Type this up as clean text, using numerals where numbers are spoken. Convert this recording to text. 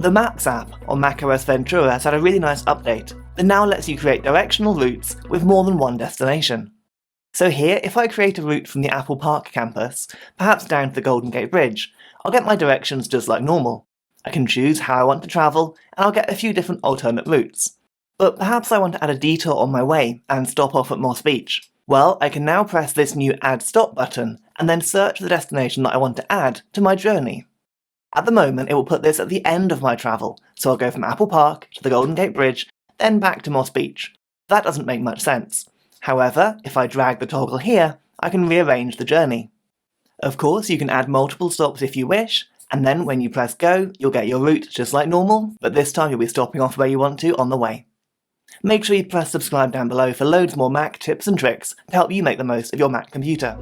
The Maps app on macOS Ventura has had a really nice update that now lets you create directional routes with more than one destination. So here, if I create a route from the Apple Park campus, perhaps down to the Golden Gate Bridge, I'll get my directions just like normal. I can choose how I want to travel, and I'll get a few different alternate routes. But perhaps I want to add a detour on my way and stop off at Moss Beach. Well, I can now press this new Add Stop button and then search for the destination that I want to add to my journey. At the moment, it will put this at the end of my travel, so I'll go from Apple Park to the Golden Gate Bridge, then back to Moss Beach. That doesn't make much sense. However, if I drag the toggle here, I can rearrange the journey. Of course, you can add multiple stops if you wish, and then when you press go, you'll get your route just like normal, but this time you'll be stopping off where you want to on the way. Make sure you press subscribe down below for loads more Mac tips and tricks to help you make the most of your Mac computer.